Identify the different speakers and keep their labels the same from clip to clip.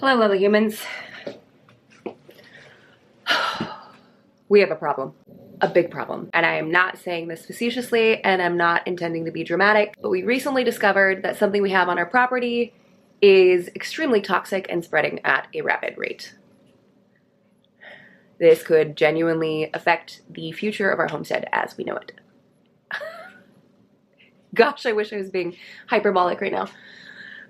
Speaker 1: Hello, lovely humans. We have a problem. A big problem. And I am not saying this facetiously, and I'm not intending to be dramatic, but we recently discovered that something we have on our property is extremely toxic and spreading at a rapid rate. This could genuinely affect the future of our homestead as we know it. Gosh, I wish I was being hyperbolic right now.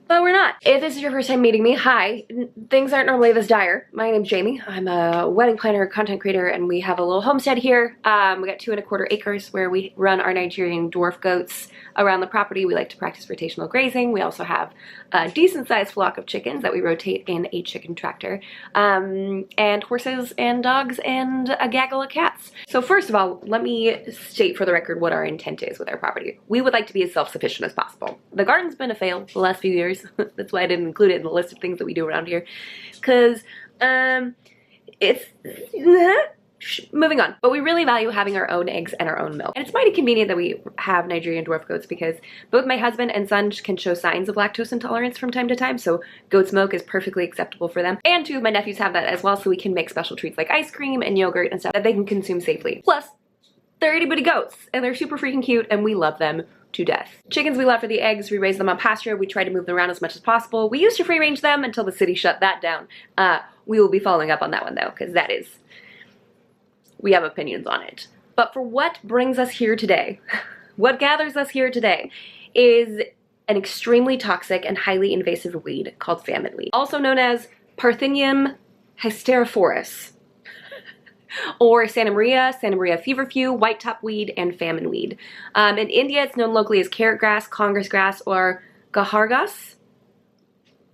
Speaker 1: But we're not. If this is your first time meeting me, hi. Things aren't normally this dire. My name's Jamie. I'm a wedding planner, content creator, and we have a little homestead here. We got 2¼ acres where we run our Nigerian dwarf goats around the property. We like to practice rotational grazing. We also have a decent sized flock of chickens that we rotate in a chicken tractor, and horses and dogs and a gaggle of cats. So first of all, let me state for the record what our intent is with our property. We would like to be as self-sufficient as possible. The garden's been a fail the last few years. That's why I didn't include it in the list of things that we do around here, because it's moving on. But we really value having our own eggs and our own milk. And it's mighty convenient that we have Nigerian dwarf goats because both my husband and son can show signs of lactose intolerance from time to time, so goat's milk is perfectly acceptable for them. And two of my nephews have that as well, so we can make special treats like ice cream and yogurt and stuff that they can consume safely. Plus, they're itty bitty goats, and they're super freaking cute, and we love them to death. Chickens we love for the eggs. We raise them on pasture. We try to move them around as much as possible. We used to free range them until the city shut that down. We will be following up on that one though, because that is, we have opinions on it. But for what brings us here today, what gathers us here today is an extremely toxic and highly invasive weed called famine weed, also known as Parthenium hysterophorus, or Santa Maria feverfew, white top weed, and famine weed. In India, it's known locally as carrot grass, Congress grass, or gahargas.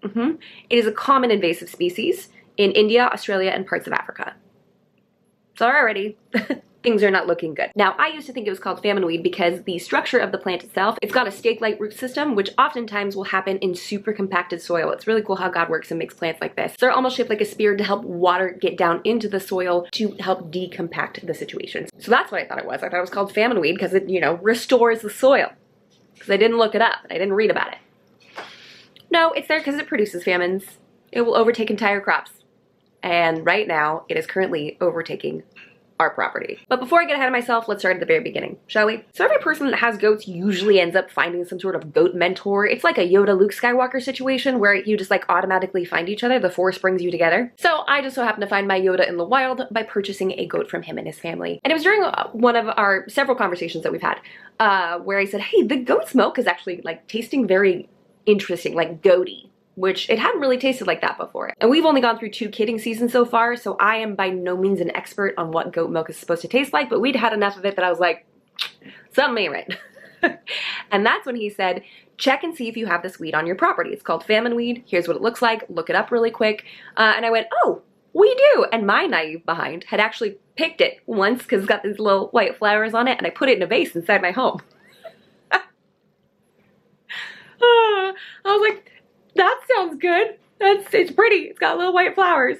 Speaker 1: It is a common invasive species in India, Australia, and parts of Africa. So already, things are not looking good. Now, I used to think it was called famine weed because the structure of the plant itself, it's got a stake-like root system, which oftentimes will happen in super compacted soil. It's really cool how God works and makes plants like this. They're almost shaped like a spear to help water get down into the soil to help decompact the situation. So that's what I thought it was. I thought it was called famine weed because it, you know, restores the soil. Because I didn't look it up and I didn't read about it. No, it's there because it produces famines. It will overtake entire crops. And right now, it is currently overtaking our property. But before I get ahead of myself, let's start at the very beginning, shall we? So every person that has goats usually ends up finding some sort of goat mentor. It's like a Yoda Luke Skywalker situation where you just like automatically find each other. The force brings you together. So I just so happened to find my Yoda in the wild by purchasing a goat from him and his family. And it was during one of our several conversations that we've had where I said, hey, the goat's milk is actually like tasting very interesting, like goaty, which it hadn't really tasted like that before. And we've only gone through 2 kidding seasons so far, so I am by no means an expert on what goat milk is supposed to taste like, but we'd had enough of it that I was like, something ain't right. And that's when he said, check and see if you have this weed on your property. It's called famine weed. Here's what it looks like. Look it up really quick. And I went, oh, we do. And my naive behind had actually picked it once because it's got these little white flowers on it, and I put it in a vase inside my home. I was like, that sounds good. It's pretty. It's got little white flowers.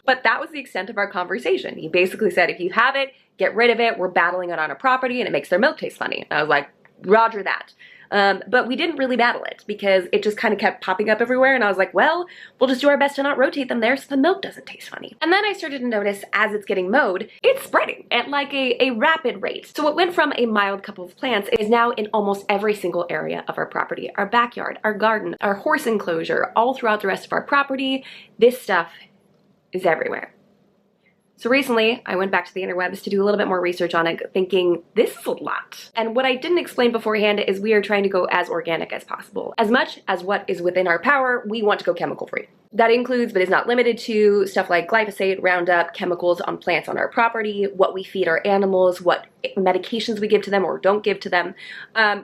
Speaker 1: But that was the extent of our conversation. He basically said, if you have it, get rid of it. We're battling it on a property and it makes their milk taste funny. And I was like, roger that. But we didn't really battle it because it just kind of kept popping up everywhere. And I was like, well, we'll just do our best to not rotate them there so the milk doesn't taste funny. And then I started to notice as it's getting mowed, it's spreading at like a rapid rate. So it went from a mild couple of plants is now in almost every single area of our property, our backyard, our garden, our horse enclosure, all throughout the rest of our property. This stuff is everywhere. So recently, I went back to the interwebs to do a little bit more research on it, thinking this is a lot. And what I didn't explain beforehand is we are trying to go as organic as possible. As much as what is within our power, we want to go chemical free. That includes, but is not limited to, stuff like glyphosate, Roundup, chemicals on plants on our property, what we feed our animals, what medications we give to them or don't give to them.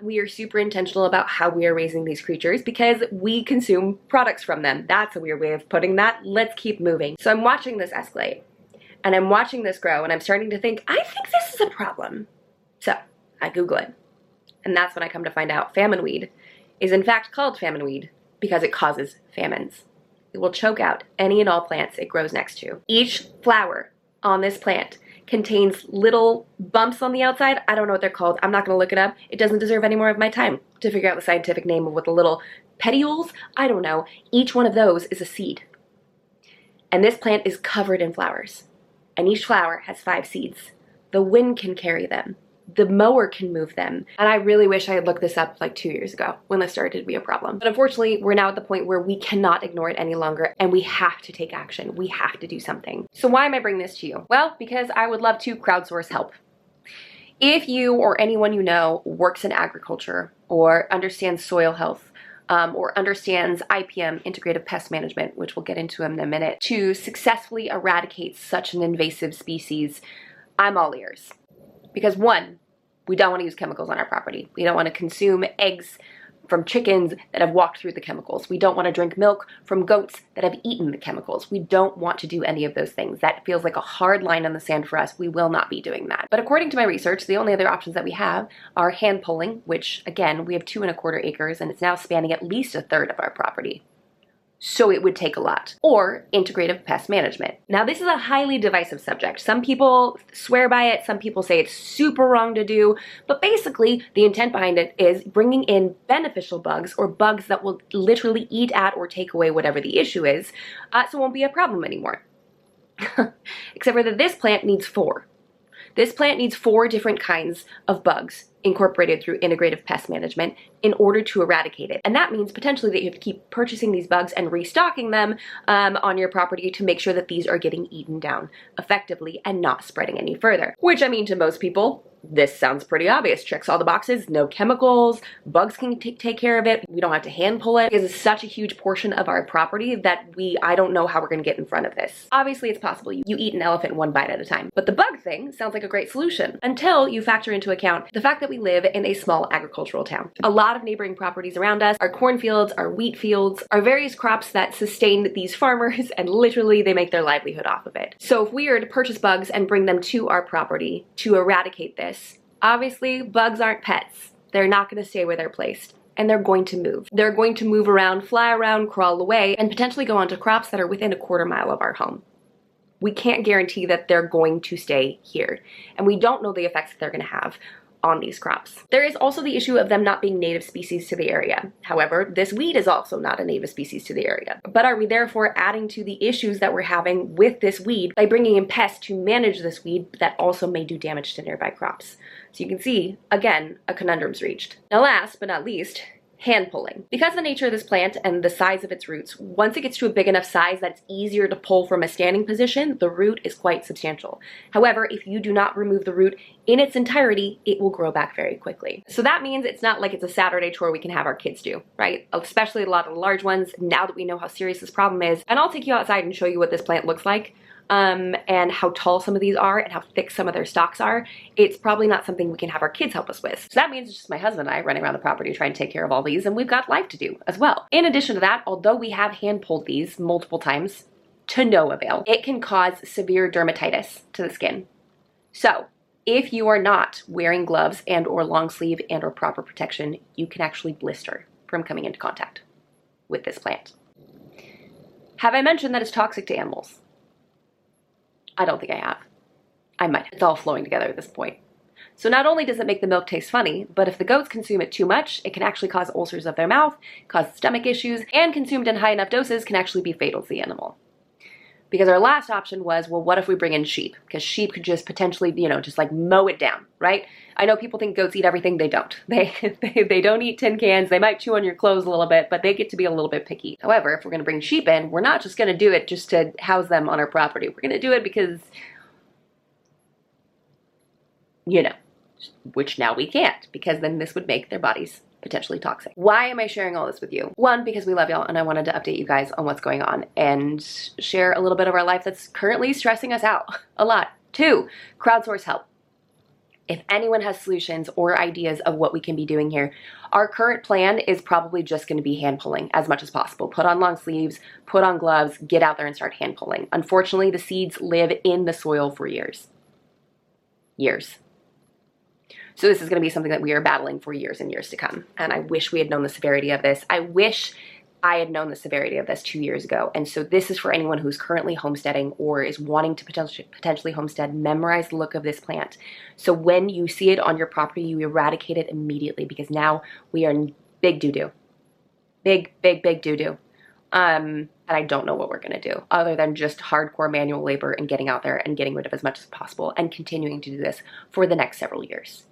Speaker 1: We are super intentional about how we are raising these creatures because we consume products from them. That's a weird way of putting that. Let's keep moving. So I'm watching this escalate. And I'm watching this grow and I'm starting to think, I think this is a problem. So I Google it. And that's when I come to find out famine weed is in fact called famine weed because it causes famines. It will choke out any and all plants it grows next to. Each flower on this plant contains little bumps on the outside. I don't know what they're called. I'm not going to look it up. It doesn't deserve any more of my time to figure out the scientific name of what the little petioles, I don't know. Each one of those is a seed. And this plant is covered in flowers. And each flower has 5 seeds. The wind can carry them. The mower can move them. And I really wish I had looked this up like 2 years ago when this started to be a problem. But unfortunately, we're now at the point where we cannot ignore it any longer and we have to take action. We have to do something. So why am I bringing this to you? Well, because I would love to crowdsource help. If you or anyone you know works in agriculture or understands soil health, or understands IPM, integrative pest management, which we'll get into in a minute, to successfully eradicate such an invasive species, I'm all ears. Because 1, we don't want to use chemicals on our property. We don't want to consume eggs from chickens that have walked through the chemicals. We don't want to drink milk from goats that have eaten the chemicals. We don't want to do any of those things. That feels like a hard line in the sand for us. We will not be doing that. But according to my research, the only other options that we have are hand pulling, which again, we have 2¼ acres and it's now spanning at least 1/3 of our property. So it would take a lot. Or integrative pest management. Now this is a highly divisive subject. Some people swear by it, some people say it's super wrong to do, but basically the intent behind it is bringing in beneficial bugs or bugs that will literally eat at or take away whatever the issue is, so it won't be a problem anymore. Except for that this plant needs 4. This plant needs 4 different kinds of bugs incorporated through integrative pest management in order to eradicate it. And that means potentially that you have to keep purchasing these bugs and restocking them on your property to make sure that these are getting eaten down effectively and not spreading any further. Which, I mean, to most people, this sounds pretty obvious. Checks all the boxes, no chemicals, bugs can take care of it. We don't have to hand pull it because it's such a huge portion of our property that I don't know how we're gonna get in front of this. Obviously it's possible. You eat an elephant 1 bite at a time. But the bug thing sounds like a great solution until you factor into account the fact that we live in a small agricultural town. A lot of neighboring properties around us, our cornfields, our wheat fields, our various crops that sustain these farmers and literally they make their livelihood off of it. So if we are to purchase bugs and bring them to our property to eradicate this, obviously, bugs aren't pets. They're not going to stay where they're placed, and they're going to move. They're going to move around, fly around, crawl away, and potentially go onto crops that are within 1/4 mile of our home. We can't guarantee that they're going to stay here, and we don't know the effects that they're going to have on these crops. There is also the issue of them not being native species to the area. However, this weed is also not a native species to the area. But are we therefore adding to the issues that we're having with this weed by bringing in pests to manage this weed that also may do damage to nearby crops? So you can see, again, a conundrum's reached. Now last but not least, hand pulling. Because of the nature of this plant and the size of its roots, once it gets to a big enough size that it's easier to pull from a standing position, the root is quite substantial. However, if you do not remove the root in its entirety, it will grow back very quickly. So that means it's not like it's a Saturday chore we can have our kids do, right? Especially a lot of the large ones, now that we know how serious this problem is. And I'll take you outside and show you what this plant looks like. And how tall some of these are and how thick some of their stalks are. It's probably not something we can have our kids help us with. So that means it's just my husband and I running around the property trying to take care of all these, and we've got life to do as well. In addition to that, although we have hand pulled these multiple times to no avail, it can cause severe dermatitis to the skin. So if you are not wearing gloves and or long sleeve and or proper protection, you can actually blister from coming into contact with this plant. Have I mentioned that it's toxic to animals? I don't think I have. I might. It's all flowing together at this point. So not only does it make the milk taste funny, but if the goats consume it too much, it can actually cause ulcers of their mouth, cause stomach issues, and consumed in high enough doses can actually be fatal to the animal. Because our last option was, well, what if we bring in sheep? Because sheep could just potentially, just like mow it down, right? I know people think goats eat everything. They don't. They don't eat tin cans. They might chew on your clothes a little bit, but they get to be a little bit picky. However, if we're going to bring sheep in, we're not just going to do it just to house them on our property. We're going to do it because, which now we can't, because then this would make their bodies potentially toxic. Why am I sharing all this with you? 1, because we love y'all and I wanted to update you guys on what's going on and share a little bit of our life that's currently stressing us out a lot. 2, crowdsource help. If anyone has solutions or ideas of what we can be doing here, our current plan is probably just going to be hand pulling as much as possible. Put on long sleeves, put on gloves, get out there and start hand pulling. Unfortunately, the seeds live in the soil for years. Years. So this is going to be something that we are battling for years and years to come. And I wish we had known the severity of this. I wish I had known the severity of this 2 years ago. And so this is for anyone who's currently homesteading or is wanting to potentially homestead. Memorize the look of this plant. So when you see it on your property, you eradicate it immediately, because now we are in big doo-doo. Big doo-doo. And I don't know what we're gonna do other than just hardcore manual labor and getting out there and getting rid of as much as possible and continuing to do this for the next several years.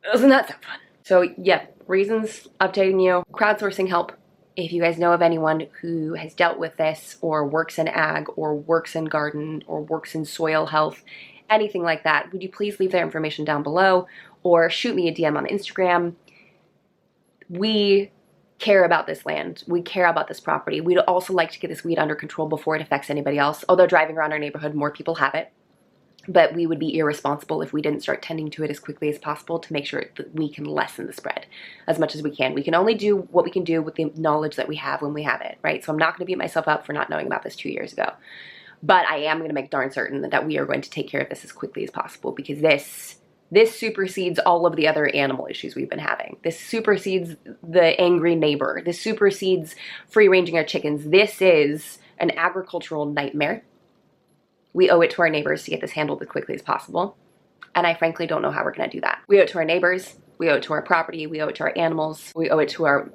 Speaker 1: Doesn't that sound fun? So yeah, reasons, updating you, crowdsourcing help. If you guys know of anyone who has dealt with this or works in ag or works in garden or works in soil health, anything like that, would you please leave their information down below or shoot me a DM on Instagram. We care about this land. We care about this property. We'd also like to get this weed under control before it affects anybody else. Although driving around our neighborhood, more people have it. But we would be irresponsible if we didn't start tending to it as quickly as possible to make sure that we can lessen the spread as much as we can. We can only do what we can do with the knowledge that we have when we have it, right? So I'm not going to beat myself up for not knowing about this 2 years ago. But I am going to make darn certain that we are going to take care of this as quickly as possible, because this supersedes all of the other animal issues we've been having. This supersedes the angry neighbor. This supersedes free-ranging our chickens. This is an agricultural nightmare. We owe it to our neighbors to get this handled as quickly as possible. And I frankly don't know how we're gonna do that. We owe it to our neighbors, we owe it to our property, we owe it to our animals, we owe it to our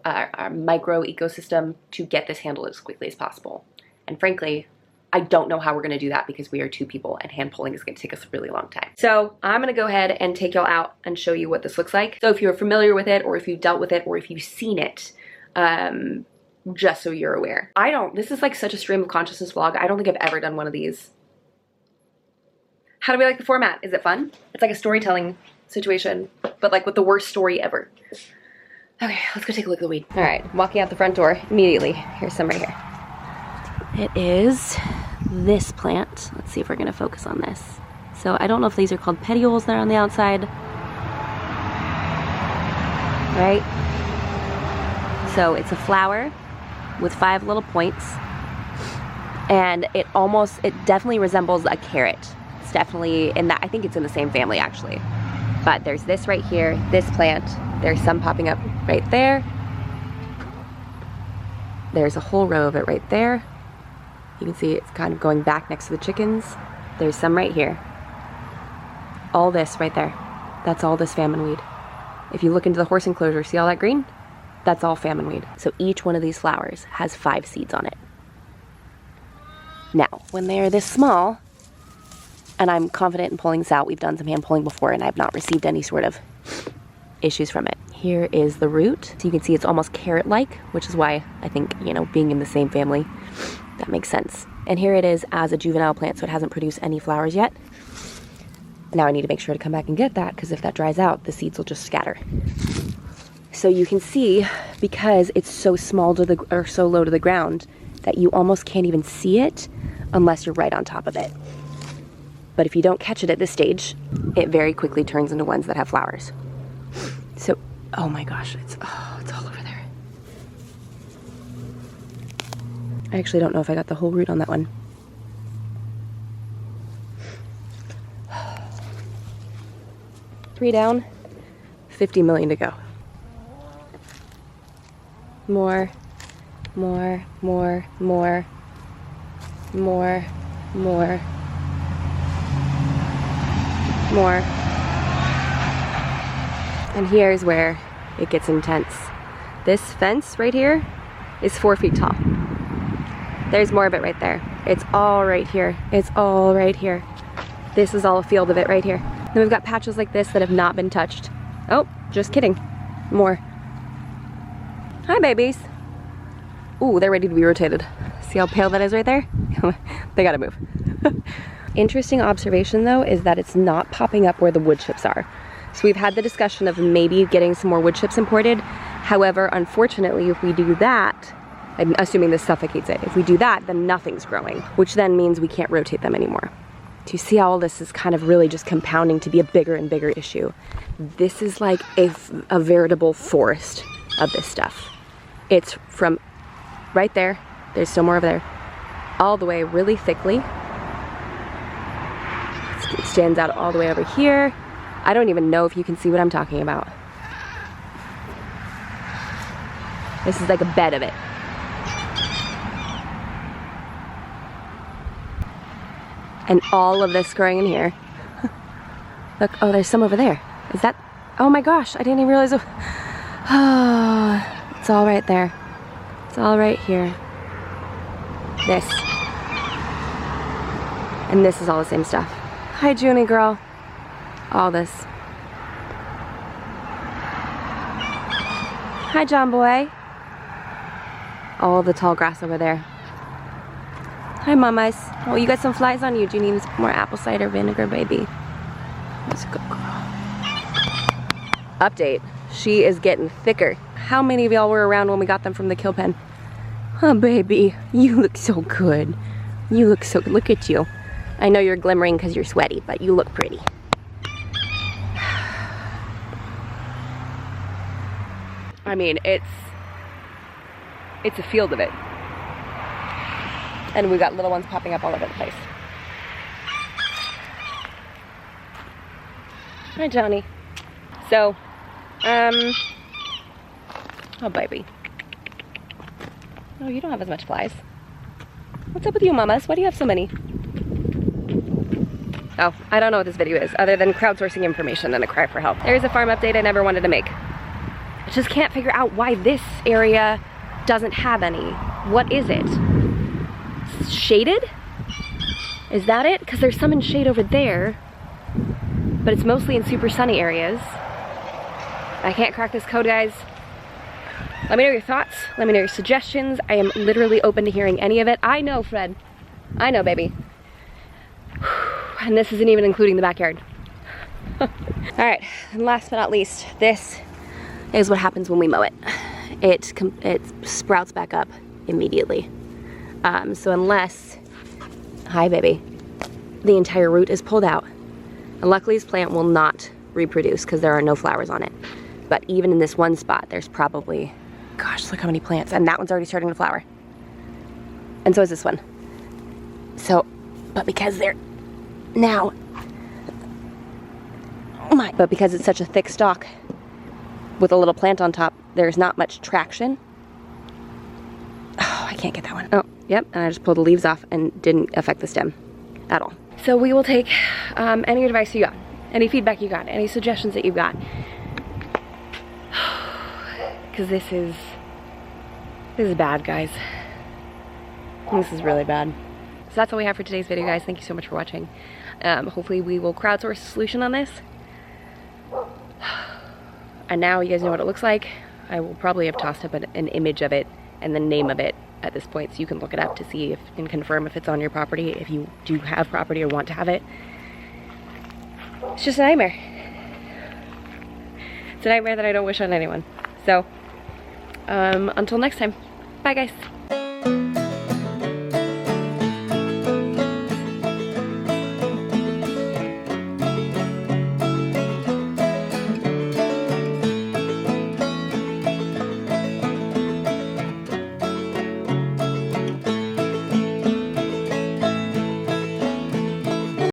Speaker 1: micro ecosystem to get this handled as quickly as possible. And frankly, I don't know how we're gonna do that, because we are 2 people and hand pulling is gonna take us a really long time. So I'm gonna go ahead and take y'all out and show you what this looks like. So if you're familiar with it, or if you've dealt with it, or if you've seen it, just so you're aware. This is like such a stream of consciousness vlog. I don't think I've ever done one of these. How do we like the format? Is it fun? It's like a storytelling situation, but like with the worst story ever. Okay, let's go take a look at the weed. All right, walking out the front door immediately. Here's some right here. It is this plant. Let's see if we're gonna focus on this. So I don't know if these are called petioles that are on the outside. Right? So it's a flower with 5 little points, and it definitely resembles a carrot. It's definitely in that, I think it's in the same family actually. But there's this right here, this plant. There's some popping up right there. There's a whole row of it right there. You can see it's kind of going back next to the chickens. There's some right here. All this right there. That's all this famine weed. If you look into the horse enclosure, see all that green? That's all famine weed. So each one of these flowers has 5 seeds on it. Now, when they are this small, and I'm confident in pulling this out, we've done some hand pulling before and I've not received any sort of issues from it. Here is the root. So you can see it's almost carrot-like, which is why I think, you know, being in the same family, that makes sense. And here it is as a juvenile plant, so it hasn't produced any flowers yet. Now I need to make sure to come back and get that, because if that dries out, the seeds will just scatter. So you can see, because it's so small or so low to the ground, that you almost can't even see it unless you're right on top of it. But if you don't catch it at this stage, it very quickly turns into ones that have flowers. So, oh my gosh, it's all over there. I actually don't know if I got the whole root on that one. Three down, 50 million to go. More. And here's where it gets intense. This fence right here is 4 feet tall. There's more of it right there. It's all right here. It's all right here. This is all a field of it right here. Then we've got patches like this that have not been touched. Oh, just kidding. More. Hi, babies. Ooh, they're ready to be rotated. See how pale that is right there? They gotta move. Interesting observation though is that it's not popping up where the wood chips are. So we've had the discussion of maybe getting some more wood chips imported. However, unfortunately, if we do that, I'm assuming this suffocates it. If we do that, then nothing's growing, which then means we can't rotate them anymore. Do you see how all this is kind of really just compounding to be a bigger and bigger issue? This is like a veritable forest of this stuff. It's from right there, there's still more over there, all the way really thickly. It stands out all the way over here. I don't even know if you can see what I'm talking about. This is like a bed of it. And all of this growing in here. Look, oh, there's some over there. Is that, oh my gosh, I didn't even realize. Oh, it's all right there. It's all right here. This. And this is all the same stuff. Hi, Junie girl. All this. Hi, John boy. All the tall grass over there. Hi, mamas. Oh, you got some flies on you. Do you need more apple cider vinegar, baby? That's a good girl. Update. She is getting thicker. How many of y'all were around when we got them from the kill pen? Oh, baby. You look so good. You look so good. Look at you. I know you're glimmering because you're sweaty, but you look pretty. I mean, it's a field of it. And we got little ones popping up all over the place. Hi, Johnny. So, oh, baby. Oh, you don't have as much flies. What's up with you, mamas? Why do you have so many? Oh, I don't know what this video is, other than crowdsourcing information and a cry for help. There's a farm update I never wanted to make. I just can't figure out why this area doesn't have any. What is it? Shaded? Is that it? Because there's some in shade over there, but it's mostly in super sunny areas. I can't crack this code, guys. Let me know your thoughts. Let me know your suggestions. I am literally open to hearing any of it. I know, Fred. I know, baby. And this isn't even including the backyard. All right, and last but not least, this is what happens when we mow it. It sprouts back up immediately. So unless, hi baby, the entire root is pulled out. And luckily this plant will not reproduce because there are no flowers on it. But even in this one spot, there's probably, gosh, look how many plants. And that one's already starting to flower. And so is this one. So, but because they're now, oh my, but because it's such a thick stalk with a little plant on top, there's not much traction. Oh, I can't get that one. Oh, yep, and I just pulled the leaves off and didn't affect the stem at all. So we will take any advice you got, any feedback you got, any suggestions that you got. Because this is bad, guys. This is really bad. So that's all we have for today's video, guys. Thank you so much for watching. Hopefully we will crowdsource a solution on this. And now you guys know what it looks like. I will probably have tossed up an image of it and the name of it at this point, so you can look it up to see if and confirm if it's on your property, if you do have property or want to have it. It's just a nightmare. It's a nightmare that I don't wish on anyone. So, until next time, bye guys.